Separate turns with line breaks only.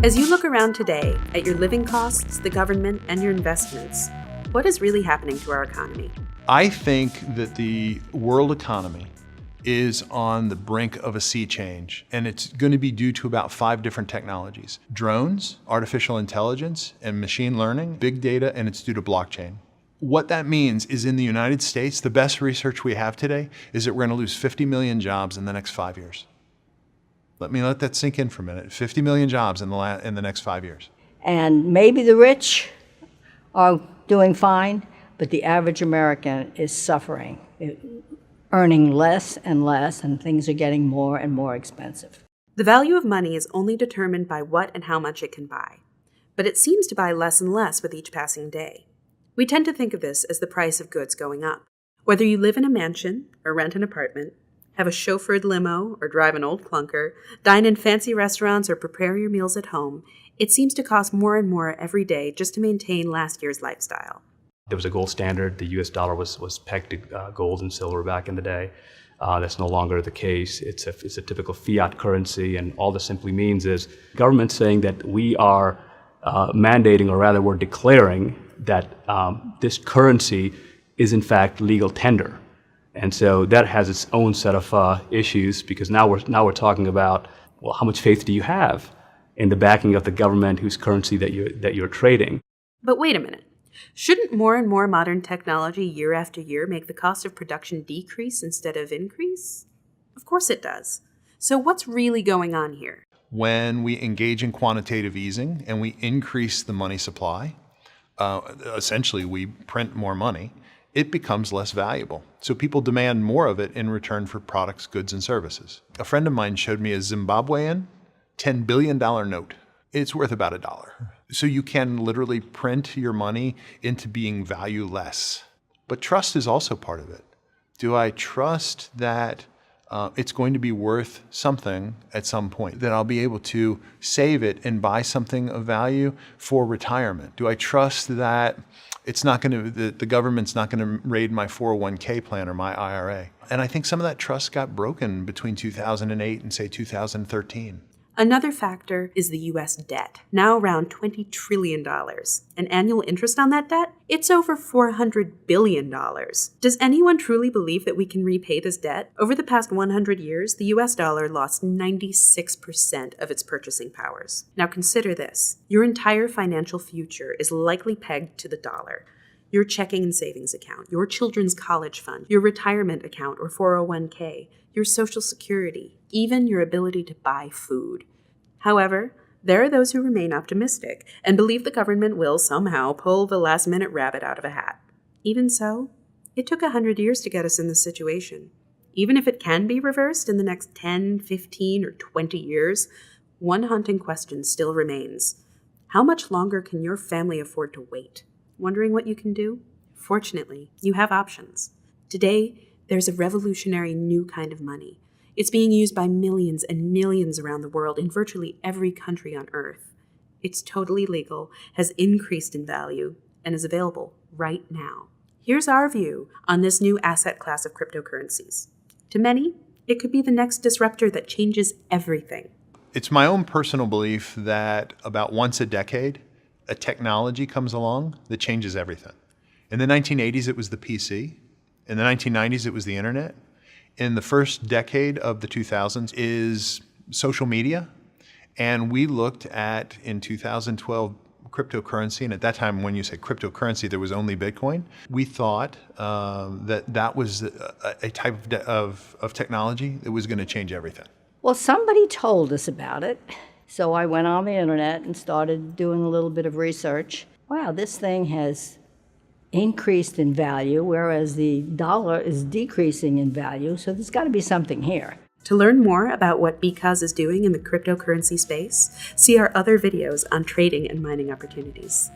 As you look around today at your living costs, the government, and your investments, what is really happening to our economy?
I think that the world economy is on the brink of a sea change, and it's going to be due to about 5 different technologies: drones, artificial intelligence, and machine learning, big data, and it's due to blockchain. What that means is in the United States, the best research we have today is that we're going to lose 50 million jobs in the next 5 years. Let that sink in for a minute. 50 million jobs in the next 5 years.
And maybe the rich are doing fine, but the average American is suffering, earning less and less, and things are getting more and more expensive.
The value of money is only determined by what and how much it can buy, but it seems to buy less and less with each passing day. We tend to think of this as the price of goods going up. Whether you live in a mansion or rent an apartment, have a chauffeured limo or drive an old clunker, dine in fancy restaurants or prepare your meals at home, it seems to cost more and more every day just to maintain last year's lifestyle.
There was a gold standard. The US dollar was pegged to gold and silver back in the day. That's no longer the case. It's a typical fiat currency, and all this simply means is government saying that we are mandating, or rather we're declaring, that this currency is in fact legal tender. And so that has its own set of issues, because now we're talking about, well, how much faith do you have in the backing of the government whose currency that you're trading?
But wait a minute. Shouldn't more and more modern technology year after year make the cost of production decrease instead of increase? Of course it does. So what's really going on here?
When we engage in quantitative easing and we increase the money supply, essentially we print more money, it becomes less valuable. So people demand more of it in return for products, goods, and services. A friend of mine showed me a Zimbabwean $10 billion note. It's worth about $1. So you can literally print your money into being valueless. But trust is also part of it. Do I trust that it's going to be worth something at some point, that I'll be able to save it and buy something of value for retirement? Do I trust that it's not going to, the government's not going to raid my 401k plan or my IRA? And I think some of that trust got broken between 2008 and say 2013.
Another factor is the U.S. debt, now around $20 trillion. And annual interest on that debt? It's over $400 billion. Does anyone truly believe that we can repay this debt? Over the past 100 years, the U.S. dollar lost 96% of its purchasing powers. Now consider this. Your entire financial future is likely pegged to the dollar. Your checking and savings account, your children's college fund, your retirement account or 401k, your Social Security, even your ability to buy food. However, there are those who remain optimistic and believe the government will somehow pull the last-minute rabbit out of a hat. Even so, it took 100 years to get us in this situation. Even if it can be reversed in the next 10, 15, or 20 years, one haunting question still remains. How much longer can your family afford to wait? Wondering what you can do? Fortunately, you have options. Today, there's a revolutionary new kind of money. It's being used by millions and millions around the world in virtually every country on Earth. It's totally legal, has increased in value, and is available right now. Here's our view on this new asset class of cryptocurrencies. To many, it could be the next disruptor that changes everything.
It's my own personal belief that about once a decade, a technology comes along that changes everything. In the 1980s, it was the PC. In the 1990s, it was the internet. In the first decade of the 2000s is social media. And we looked at, in 2012, cryptocurrency. And at that time, when you say cryptocurrency, there was only Bitcoin. We thought that was a type of technology that was going to change everything.
Well, somebody told us about it. So I went on the internet and started doing a little bit of research. Wow, this thing has increased in value, whereas the dollar is decreasing in value, so there's got to be something here.
To learn more about what Bcause is doing in the cryptocurrency space, see our other videos on trading and mining opportunities.